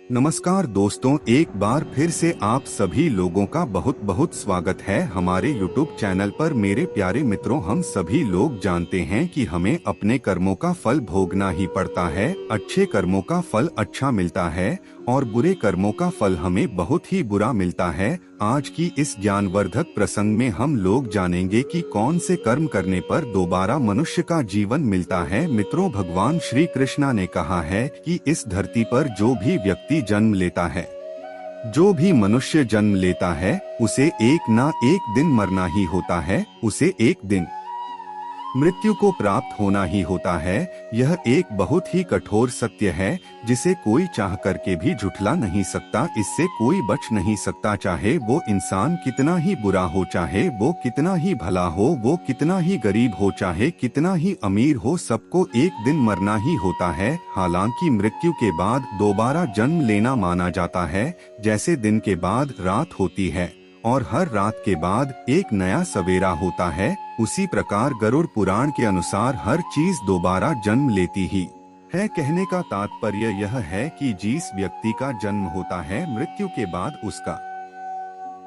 नमस्कार दोस्तों, एक बार फिर से आप सभी लोगों का बहुत बहुत स्वागत है हमारे YouTube चैनल पर। मेरे प्यारे मित्रों, हम सभी लोग जानते हैं कि हमें अपने कर्मों का फल भोगना ही पड़ता है। अच्छे कर्मों का फल अच्छा मिलता है और बुरे कर्मों का फल हमें बहुत ही बुरा मिलता है। आज की इस ज्ञानवर्धक प्रसंग में हम लोग जानेंगे कि कौन से कर्म करने पर दोबारा मनुष्य का जीवन मिलता है। मित्रों, भगवान श्री कृष्णा ने कहा है कि इस धरती पर जो भी व्यक्ति जन्म लेता है, जो भी मनुष्य जन्म लेता है, उसे एक ना एक दिन मरना ही होता है, उसे एक दिन मृत्यु को प्राप्त होना ही होता है। यह एक बहुत ही कठोर सत्य है जिसे कोई चाह करके भी झुठला नहीं सकता। इससे कोई बच नहीं सकता, चाहे वो इंसान कितना ही बुरा हो, चाहे वो कितना ही भला हो, वो कितना ही गरीब हो, चाहे कितना ही अमीर हो, सबको एक दिन मरना ही होता है। हालांकि मृत्यु के बाद दोबारा जन्म लेना माना जाता है, जैसे दिन के बाद रात होती है और हर रात के बाद एक नया सवेरा होता है, उसी प्रकार गरुड़ पुराण के अनुसार हर चीज दोबारा जन्म लेती ही है। कहने का तात्पर्य यह है कि जिस व्यक्ति का जन्म होता है, मृत्यु के बाद उसका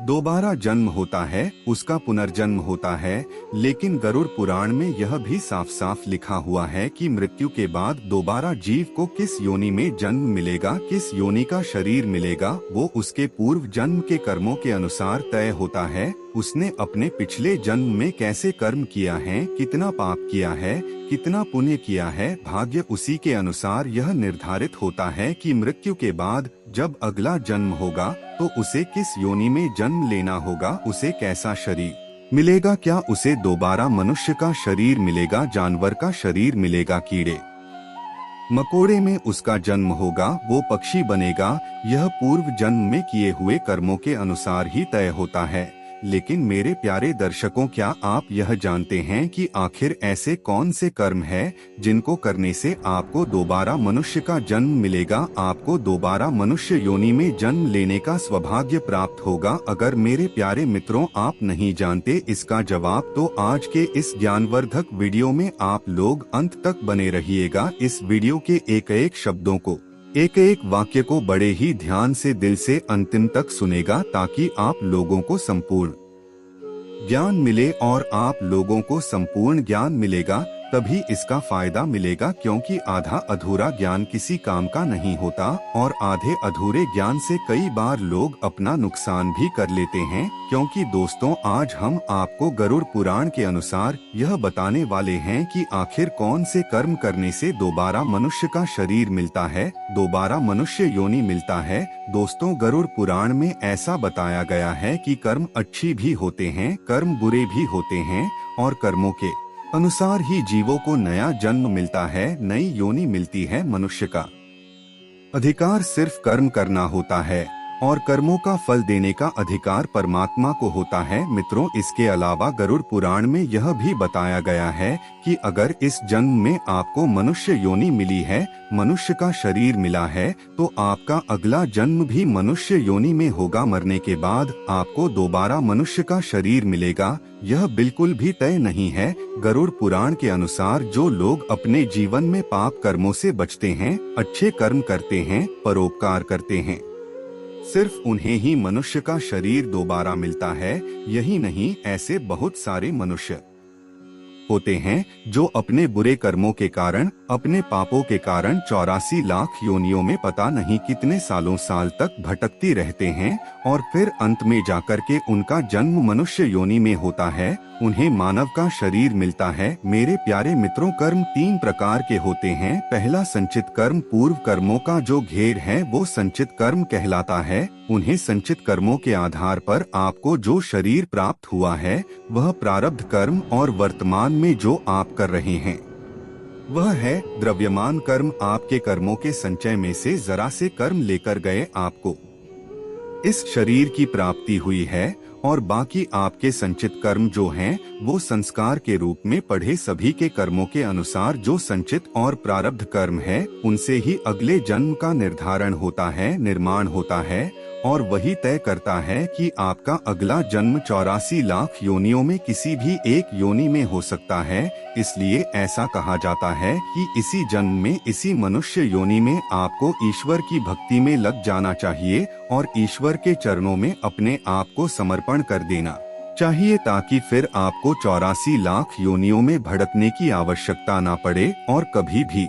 दोबारा जन्म होता है, उसका पुनर्जन्म होता है। लेकिन गरुड़ पुराण में यह भी साफ साफ लिखा हुआ है कि मृत्यु के बाद दोबारा जीव को किस योनि में जन्म मिलेगा, किस योनि का शरीर मिलेगा, वो उसके पूर्व जन्म के कर्मों के अनुसार तय होता है। उसने अपने पिछले जन्म में कैसे कर्म किया है, कितना पाप किया है, कितना पुण्य किया है, भाग्य उसी के अनुसार यह निर्धारित होता है कि मृत्यु के बाद जब अगला जन्म होगा तो उसे किस योनि में जन्म लेना होगा, उसे कैसा शरीर मिलेगा, क्या उसे दोबारा मनुष्य का शरीर मिलेगा, जानवर का शरीर मिलेगा, कीड़े मकोड़े में उसका जन्म होगा, वो पक्षी बनेगा। यह पूर्व जन्म में किए हुए कर्मों के अनुसार ही तय होता है। लेकिन मेरे प्यारे दर्शकों, क्या आप यह जानते हैं कि आखिर ऐसे कौन से कर्म हैं जिनको करने से आपको दोबारा मनुष्य का जन्म मिलेगा, आपको दोबारा मनुष्य योनि में जन्म लेने का सौभाग्य प्राप्त होगा? अगर मेरे प्यारे मित्रों आप नहीं जानते इसका जवाब, तो आज के इस ज्ञानवर्धक वीडियो में आप लोग अंत तक बने रहिएगा। इस वीडियो के एक एक शब्दों को, एक एक वाक्य को बड़े ही ध्यान से, दिल से अंतिम तक सुनेगा, ताकि आप लोगों को संपूर्ण ज्ञान मिले। और आप लोगों को संपूर्ण ज्ञान मिलेगा तभी इसका फायदा मिलेगा, क्योंकि आधा अधूरा ज्ञान किसी काम का नहीं होता और आधे अधूरे ज्ञान से कई बार लोग अपना नुकसान भी कर लेते हैं। क्योंकि दोस्तों, आज हम आपको गरुड़ पुराण के अनुसार यह बताने वाले हैं कि आखिर कौन से कर्म करने से दोबारा मनुष्य का शरीर मिलता है, दोबारा मनुष्य योनि मिलता है। दोस्तों, गरुड़ पुराण में ऐसा बताया गया है कि कर्म अच्छी भी होते हैं, कर्म बुरे भी होते हैं और कर्मों के अनुसार ही जीवों को नया जन्म मिलता है, नई योनि मिलती है। मनुष्य का अधिकार सिर्फ कर्म करना होता है और कर्मों का फल देने का अधिकार परमात्मा को होता है। मित्रों, इसके अलावा गरुड़ पुराण में यह भी बताया गया है कि अगर इस जन्म में आपको मनुष्य योनि मिली है, मनुष्य का शरीर मिला है, तो आपका अगला जन्म भी मनुष्य योनि में होगा। मरने के बाद आपको दोबारा मनुष्य का शरीर मिलेगा, यह बिल्कुल भी तय नहीं है। गरुड़ पुराण के अनुसार जो लोग अपने जीवन में पाप कर्मों से बचते हैं, अच्छे कर्म करते हैं, परोपकार करते हैं, सिर्फ उन्हें ही मनुष्य का शरीर दोबारा मिलता है। यही नहीं, ऐसे बहुत सारे मनुष्य होते हैं जो अपने बुरे कर्मों के कारण, अपने पापों के कारण 84 लाख योनियों में पता नहीं कितने साल तक भटकती रहते हैं और फिर अंत में जाकर के उनका जन्म मनुष्य योनि में होता है, उन्हें मानव का शरीर मिलता है। मेरे प्यारे मित्रों, कर्म 3 प्रकार के होते हैं। पहला संचित कर्म, पूर्व कर्मों का जो घेर है वो संचित कर्म कहलाता है। उन्हें संचित कर्मों के आधार पर आपको जो शरीर प्राप्त हुआ है वह प्रारब्ध कर्म, और वर्तमान में जो आप कर रहे हैं वह है द्रव्यमान कर्म। आपके कर्मों के संचय में से जरा से कर्म लेकर गए, आपको इस शरीर की प्राप्ति हुई है, और बाकी आपके संचित कर्म जो हैं वो संस्कार के रूप में पढ़े सभी के कर्मों के अनुसार जो संचित और प्रारब्ध कर्म है, उनसे ही अगले जन्म का निर्धारण होता है, निर्माण होता है। और वही तय करता है कि आपका अगला जन्म 84 लाख योनियों में किसी भी एक योनि में हो सकता है। इसलिए ऐसा कहा जाता है कि इसी जन्म में, इसी मनुष्य योनि में आपको ईश्वर की भक्ति में लग जाना चाहिए और ईश्वर के चरणों में अपने आप को समर्पण कर देना चाहिए, ताकि फिर आपको 84 लाख योनियों में भटकने की आवश्यकता ना पड़े और कभी भी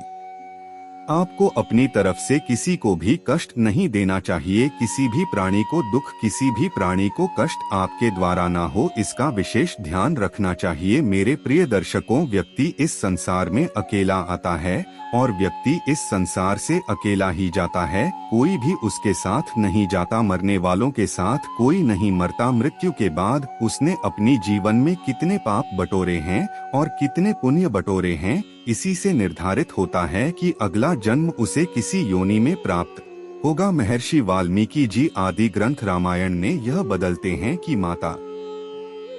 आपको अपनी तरफ से किसी को भी कष्ट नहीं देना चाहिए। किसी भी प्राणी को दुख, किसी भी प्राणी को कष्ट आपके द्वारा ना हो, इसका विशेष ध्यान रखना चाहिए। मेरे प्रिय दर्शकों, व्यक्ति इस संसार में अकेला आता है और व्यक्ति इस संसार से अकेला ही जाता है। कोई भी उसके साथ नहीं जाता। मरने वालों के साथ कोई नहीं मरता। मृत्यु के बाद उसने अपनी जीवन में कितने पाप बटोरे हैं और कितने पुण्य बटोरे हैं, इसी से निर्धारित होता है कि अगला जन्म उसे किसी योनि में प्राप्त होगा। महर्षि वाल्मीकि जी आदि ग्रंथ रामायण ने यह बदलते हैं कि माता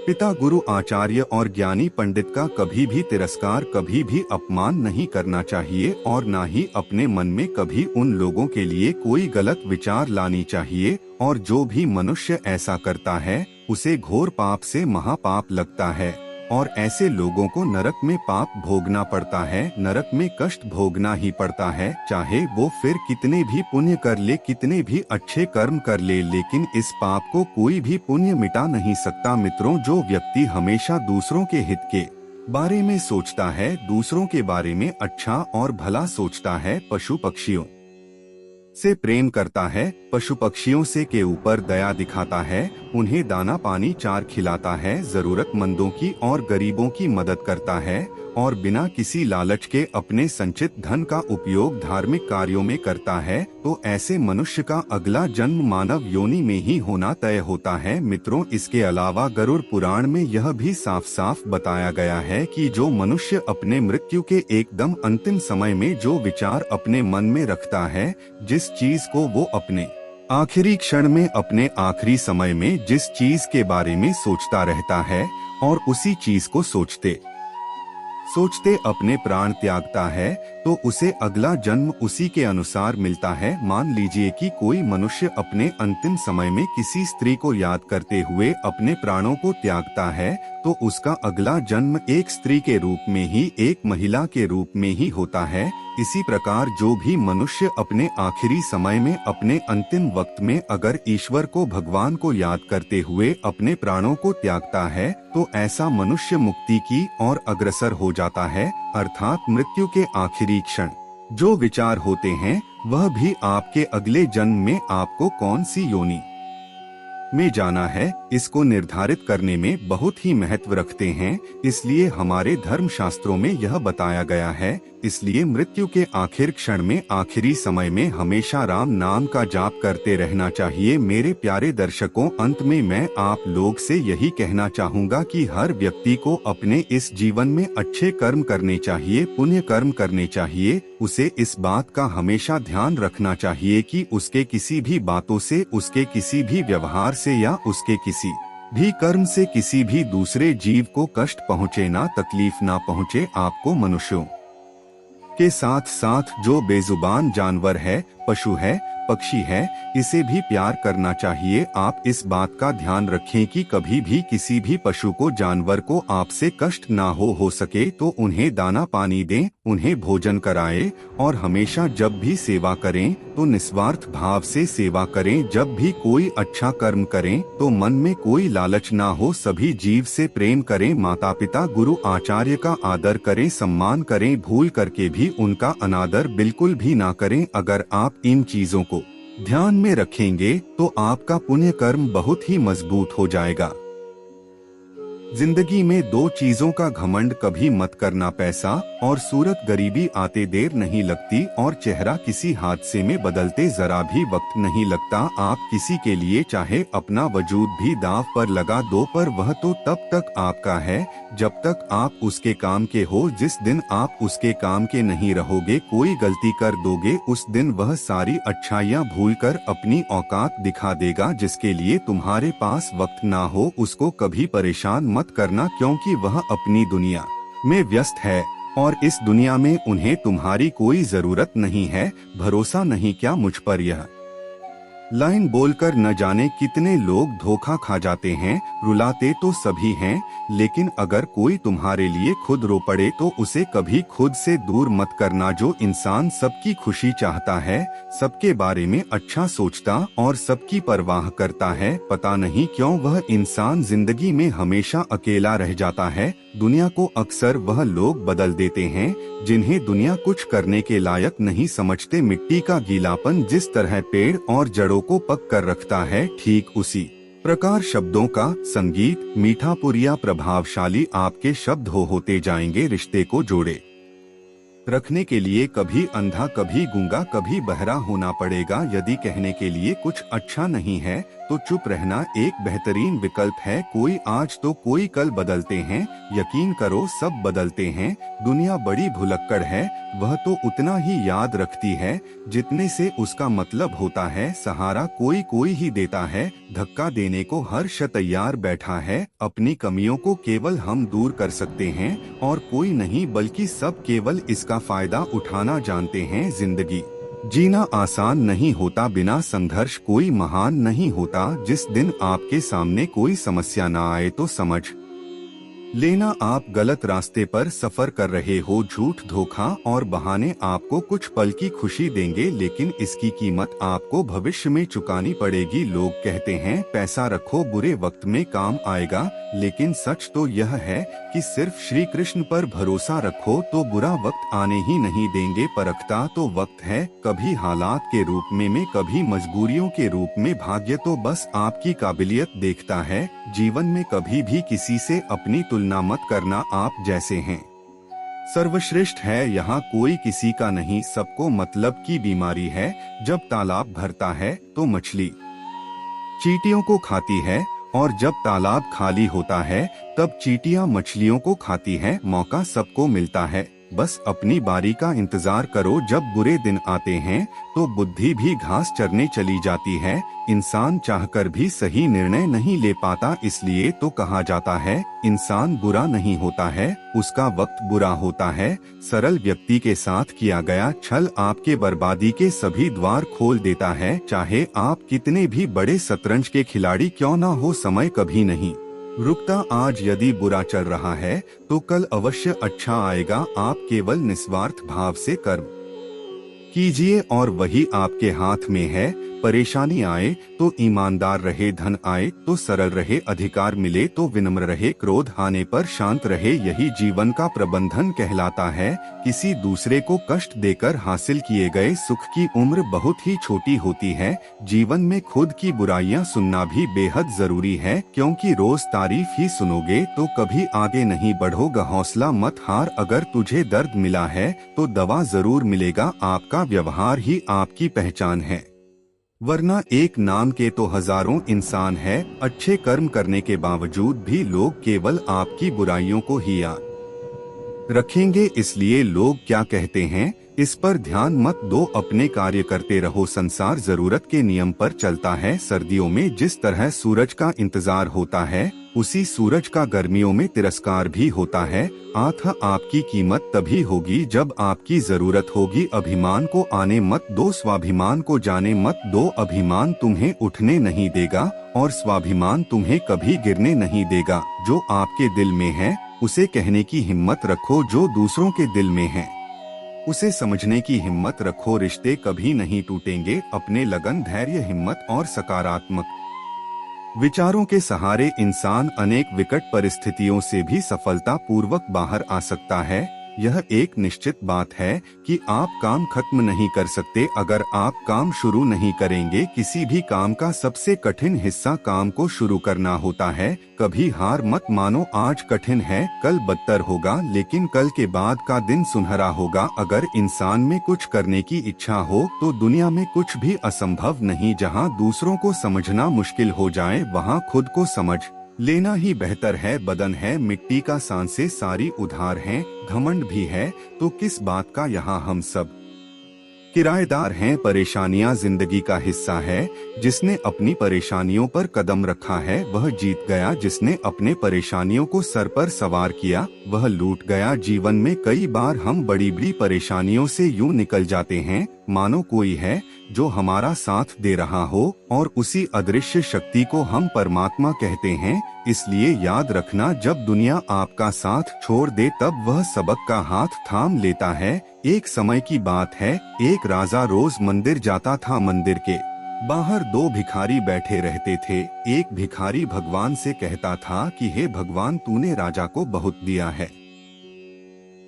पिता, गुरु, आचार्य और ज्ञानी पंडित का कभी भी तिरस्कार, कभी भी अपमान नहीं करना चाहिए और ना ही अपने मन में कभी उन लोगों के लिए कोई गलत विचार लानी चाहिए। और जो भी मनुष्य ऐसा करता है उसे घोर पाप से महापाप लगता है और ऐसे लोगों को नरक में पाप भोगना पड़ता है, नरक में कष्ट भोगना ही पड़ता है। चाहे वो फिर कितने भी पुण्य कर ले, कितने भी अच्छे कर्म कर ले, लेकिन इस पाप को कोई भी पुण्य मिटा नहीं सकता। मित्रों, जो व्यक्ति हमेशा दूसरों के हित के बारे में सोचता है, दूसरों के बारे में अच्छा और भला सोचता है, पशु पक्षियों से प्रेम करता है, पशु पक्षियों से के ऊपर दया दिखाता है, उन्हें दाना पानी चार खिलाता है, जरूरतमंदों की और गरीबों की मदद करता है और बिना किसी लालच के अपने संचित धन का उपयोग धार्मिक कार्यों में करता है, तो ऐसे मनुष्य का अगला जन्म मानव योनि में ही होना तय होता है। मित्रों, इसके अलावा गरुड़ पुराण में यह भी साफ साफ बताया गया है कि जो मनुष्य अपने मृत्यु के एकदम अंतिम समय में जो विचार अपने मन में रखता है, जिस चीज को वो अपने आखिरी क्षण में, अपने आखिरी समय में जिस चीज के बारे में सोचता रहता है और उसी चीज को सोचते अपने प्राण त्यागता है, तो उसे अगला जन्म उसी के अनुसार मिलता है। मान लीजिए कि कोई मनुष्य अपने अंतिम समय में किसी स्त्री को याद करते हुए अपने प्राणों को त्यागता है, तो उसका अगला जन्म एक स्त्री के रूप में ही, एक महिला के रूप में ही होता है। इसी प्रकार जो भी मनुष्य अपने आखिरी समय में, अपने अंतिम वक्त में अगर ईश्वर को, भगवान को याद करते हुए अपने प्राणों को त्यागता है, तो ऐसा मनुष्य मुक्ति की ओर अग्रसर हो जाता है। अर्थात मृत्यु के आखिरी क्षण जो विचार होते हैं, वह भी आपके अगले जन्म में आपको कौन सी योनि में जाना है, इसको निर्धारित करने में बहुत ही महत्व रखते हैं। इसलिए हमारे धर्म शास्त्रों में यह बताया गया है। इसलिए मृत्यु के आखिर क्षण में, आखिरी समय में हमेशा राम नाम का जाप करते रहना चाहिए। मेरे प्यारे दर्शकों, अंत में मैं आप लोग से यही कहना चाहूँगा कि हर व्यक्ति को अपने इस जीवन में अच्छे कर्म करने चाहिए, पुण्य कर्म करने चाहिए। उसे इस बात का हमेशा ध्यान रखना चाहिए कि उसके किसी भी बातों से, उसके किसी भी व्यवहार से या उसके किसी भी कर्म से किसी भी दूसरे जीव को कष्ट पहुँचे ना, तकलीफ ना पहुँचे। आपको मनुष्यों के साथ साथ जो बेजुबान जानवर है, पशु है, पक्षी है, इसे भी प्यार करना चाहिए। आप इस बात का ध्यान रखें कि कभी भी किसी भी पशु को, जानवर को आपसे कष्ट ना हो सके तो उन्हें दाना पानी दें, उन्हें भोजन कराएं और हमेशा जब भी सेवा करें तो निस्वार्थ भाव से सेवा करें। जब भी कोई अच्छा कर्म करें तो मन में कोई लालच ना हो, सभी जीव से प्रेम करें, माता पिता, गुरु, आचार्य का आदर करें, सम्मान करें, भूल करके भी उनका अनादर बिल्कुल भी ना करें। अगर आप इन चीजों को ध्यान में रखेंगे तो आपका पुण्य कर्म बहुत ही मजबूत हो जाएगा। जिंदगी में दो चीजों का घमंड कभी मत करना, पैसा और सूरत। गरीबी आते देर नहीं लगती और चेहरा किसी हादसे में बदलते जरा भी वक्त नहीं लगता। आप किसी के लिए चाहे अपना वजूद भी दांव पर लगा दो, पर वह तो तब तक आपका है जब तक आप उसके काम के हो। जिस दिन आप उसके काम के नहीं रहोगे, कोई गलती कर दोगे, उस दिन वह सारी अच्छाइयाँ भूलकर अपनी औकात दिखा देगा। जिसके लिए तुम्हारे पास वक्त ना हो, उसको कभी परेशान मत करना, क्योंकि वह अपनी दुनिया में व्यस्त है और इस दुनिया में उन्हें तुम्हारी कोई जरूरत नहीं है। भरोसा नहीं क्या मुझ पर? यह लाइन बोलकर न जाने कितने लोग धोखा खा जाते हैं। रुलाते तो सभी हैं, लेकिन अगर कोई तुम्हारे लिए खुद रो पड़े तो उसे कभी खुद से दूर मत करना। जो इंसान सबकी खुशी चाहता है, सबके बारे में अच्छा सोचता और सबकी परवाह करता है, पता नहीं क्यों वह इंसान जिंदगी में हमेशा अकेला रह जाता है। दुनिया को अक्सर वह लोग बदल देते हैं जिन्हें दुनिया कुछ करने के लायक नहीं समझते। मिट्टी का गीलापन जिस तरह पेड़ और जड़ों को पक कर रखता है, ठीक उसी प्रकार शब्दों का संगीत मीठा पुरिया प्रभावशाली आपके शब्द होते जाएंगे। रिश्ते को जोड़े रखने के लिए कभी अंधा कभी गूंगा कभी बहरा होना पड़ेगा। यदि कहने के लिए कुछ अच्छा नहीं है तो चुप रहना एक बेहतरीन विकल्प है। कोई आज तो कोई कल बदलते हैं, यकीन करो सब बदलते हैं। दुनिया बड़ी भुलक्कड़ है, वह तो उतना ही याद रखती है जितने से उसका मतलब होता है। सहारा कोई कोई ही देता है, धक्का देने को हर शख्स तैयार बैठा है। अपनी कमियों को केवल हम दूर कर सकते हैं और कोई नहीं, बल्कि सब केवल इसका फायदा उठाना जानते हैं। जिंदगी जीना आसान नहीं होता, बिना संघर्ष कोई महान नहीं होता। जिस दिन आपके सामने कोई समस्या ना आए तो समझ लेना आप गलत रास्ते पर सफर कर रहे हो। झूठ धोखा और बहाने आपको कुछ पल की खुशी देंगे, लेकिन इसकी कीमत आपको भविष्य में चुकानी पड़ेगी। लोग कहते हैं पैसा रखो बुरे वक्त में काम आएगा, लेकिन सच तो यह है कि सिर्फ श्री कृष्ण पर भरोसा रखो तो बुरा वक्त आने ही नहीं देंगे। परखता तो वक्त है, कभी हालात के रूप में कभी मजबूरियों के रूप में। भाग्य तो बस आपकी काबिलियत देखता है। जीवन में कभी भी किसी से अपनी तुलना मत करना, आप जैसे हैं सर्वश्रेष्ठ है। यहाँ कोई किसी का नहीं, सबको मतलब की बीमारी है। जब तालाब भरता है तो मछली चींटियों को खाती है, और जब तालाब खाली होता है तब चींटियां मछलियों को खाती हैं। मौका सबको मिलता है, बस अपनी बारी का इंतजार करो। जब बुरे दिन आते हैं तो बुद्धि भी घास चरने चली जाती है। इंसान चाहकर भी सही निर्णय नहीं ले पाता, इसलिए तो कहा जाता है इंसान बुरा नहीं होता है, उसका वक्त बुरा होता है। सरल व्यक्ति के साथ किया गया छल आपके बर्बादी के सभी द्वार खोल देता है। चाहे आप कितने भी बड़े शतरंज के खिलाड़ी क्यों न हो, समय कभी नहीं रुकता। आज यदि बुरा चल रहा है तो कल अवश्य अच्छा आएगा। आप केवल निस्वार्थ भाव से कर्म कीजिए और वही आपके हाथ में है। परेशानी आए तो ईमानदार रहे, धन आए तो सरल रहे, अधिकार मिले तो विनम्र रहे, क्रोध आने पर शांत रहे। यही जीवन का प्रबंधन कहलाता है। किसी दूसरे को कष्ट देकर हासिल किए गए सुख की उम्र बहुत ही छोटी होती है। जीवन में खुद की बुराइयां सुनना भी बेहद जरूरी है, क्योंकि रोज तारीफ ही सुनोगे तो कभी आगे नहीं बढ़ोगे। हौसला मत हार, अगर तुझे दर्द मिला है तो दवा जरूर मिलेगा। आपका व्यवहार ही आपकी पहचान है, वरना एक नाम के तो हजारों इंसान है। अच्छे कर्म करने के बावजूद भी लोग केवल आपकी बुराइयों को ही याद रखेंगे। इसलिए लोग क्या कहते हैं इस पर ध्यान मत दो, अपने कार्य करते रहो। संसार जरूरत के नियम पर चलता है। सर्दियों में जिस तरह सूरज का इंतजार होता है, उसी सूरज का गर्मियों में तिरस्कार भी होता है। आपकी कीमत तभी होगी जब आपकी जरूरत होगी। अभिमान को आने मत दो, स्वाभिमान को जाने मत दो। अभिमान तुम्हें उठने नहीं देगा और स्वाभिमान तुम्हें कभी गिरने नहीं देगा। जो आपके दिल में है उसे कहने की हिम्मत रखो, जो दूसरों के दिल में है उसे समझने की हिम्मत रखो। रिश्ते कभी नहीं टूटेंगे। अपने लगन, धैर्य, हिम्मत और सकारात्मक विचारों के सहारे इंसान अनेक विकट परिस्थितियों से भी सफलता पूर्वक बाहर आ सकता है। यह एक निश्चित बात है कि आप काम खत्म नहीं कर सकते अगर आप काम शुरू नहीं करेंगे। किसी भी काम का सबसे कठिन हिस्सा काम को शुरू करना होता है। कभी हार मत मानो, आज कठिन है कल बदतर होगा, लेकिन कल के बाद का दिन सुनहरा होगा। अगर इंसान में कुछ करने की इच्छा हो तो दुनिया में कुछ भी असंभव नहीं। जहां दूसरों को समझना मुश्किल हो जाए, वहां खुद को समझ लेना ही बेहतर है। बदन है मिट्टी का, सांसें सारी उधार हैं। घमंड भी है तो किस बात का, यहाँ हम सब किराएदार हैं। परेशानियां जिंदगी का हिस्सा है। जिसने अपनी परेशानियों पर कदम रखा है वह जीत गया। जिसने अपने परेशानियों को सर पर सवार किया वह लूट गया। जीवन में कई बार हम बड़ी बड़ी परेशानियों से यूं निकल जाते हैं मानो कोई है जो हमारा साथ दे रहा हो, और उसी अदृश्य शक्ति को हम परमात्मा कहते हैं। इसलिए याद रखना, जब दुनिया आपका साथ छोड़ दे तब वह सबक का हाथ थाम लेता है। एक समय की बात है, एक राजा रोज मंदिर जाता था। मंदिर के बाहर दो भिखारी बैठे रहते थे। एक भिखारी भगवान से कहता था कि हे भगवान, तूने राजा को बहुत दिया है,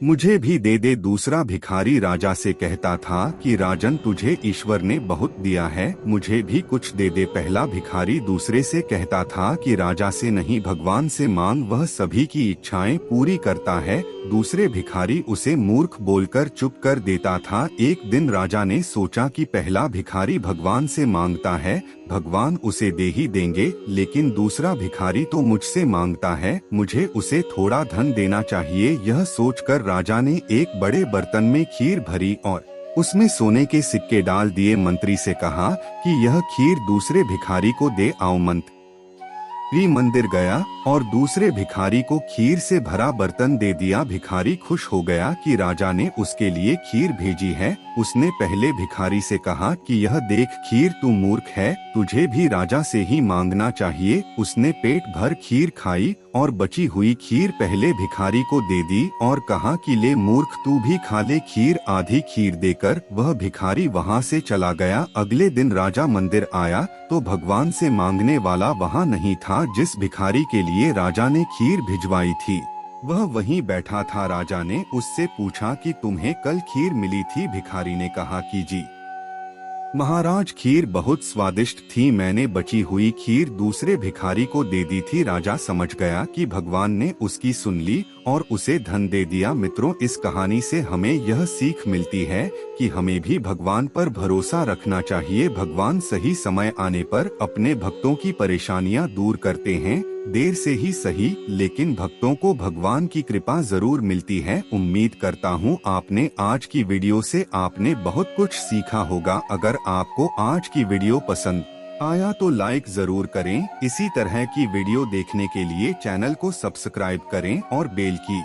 मुझे भी दे दे। दूसरा भिखारी राजा से कहता था कि राजन, तुझे ईश्वर ने बहुत दिया है, मुझे भी कुछ दे दे। पहला भिखारी दूसरे से कहता था कि राजा से नहीं, भगवान से मांग, वह सभी की इच्छाएं पूरी करता है। दूसरे भिखारी उसे मूर्ख बोलकर चुप कर देता था। एक दिन राजा ने सोचा कि पहला भिखारी भगवान से मांगता है, भगवान उसे दे ही देंगे, लेकिन दूसरा भिखारी तो मुझसे मांगता है, मुझे उसे थोड़ा धन देना चाहिए। यह सोचकर राजा ने एक बड़े बर्तन में खीर भरी और उसमें सोने के सिक्के डाल दिए। मंत्री से कहा कि यह खीर दूसरे भिखारी को दे आओ। मंत्री मंदिर गया और दूसरे भिखारी को खीर से भरा बर्तन दे दिया। भिखारी खुश हो गया कि राजा ने उसके लिए खीर भेजी है। उसने पहले भिखारी से कहा कि यह देख खीर, तू मूर्ख है, तुझे भी राजा से ही मांगना चाहिए। उसने पेट भर खीर खाई और बची हुई खीर पहले भिखारी को दे दी और कहा कि ले मूर्ख, तू भी खा ले खीर। आधी खीर देकर वह भिखारी वहां से चला गया। अगले दिन राजा मंदिर आया तो भगवान से मांगने वाला वहां नहीं था। जिस भिखारी के लिए राजा ने खीर भिजवाई थी वह वहीं बैठा था। राजा ने उससे पूछा कि तुम्हें कल खीर मिली थी? भिखारी ने कहा कि जी महाराज, खीर बहुत स्वादिष्ट थी, मैंने बची हुई खीर दूसरे भिखारी को दे दी थी। राजा समझ गया कि भगवान ने उसकी सुन ली और उसे धन दे दिया। मित्रों, इस कहानी से हमें यह सीख मिलती है कि हमें भी भगवान पर भरोसा रखना चाहिए। भगवान सही समय आने पर अपने भक्तों की परेशानियां दूर करते हैं। देर से ही सही, लेकिन भक्तों को भगवान की कृपा जरूर मिलती है। उम्मीद करता हूँ आपने आज की वीडियो से आपने बहुत कुछ सीखा होगा। अगर आपको आज की वीडियो पसंद आया तो लाइक जरूर करें। इसी तरह की वीडियो देखने के लिए चैनल को सब्सक्राइब करें और बेल की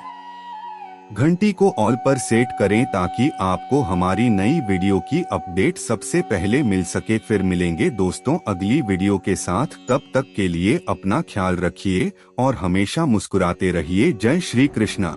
घंटी को ऑल पर सेट करें ताकि आपको हमारी नई वीडियो की अपडेट सबसे पहले मिल सके। फिर मिलेंगे दोस्तों अगली वीडियो के साथ। तब तक के लिए अपना ख्याल रखिए और हमेशा मुस्कुराते रहिए। जय श्री कृष्णा।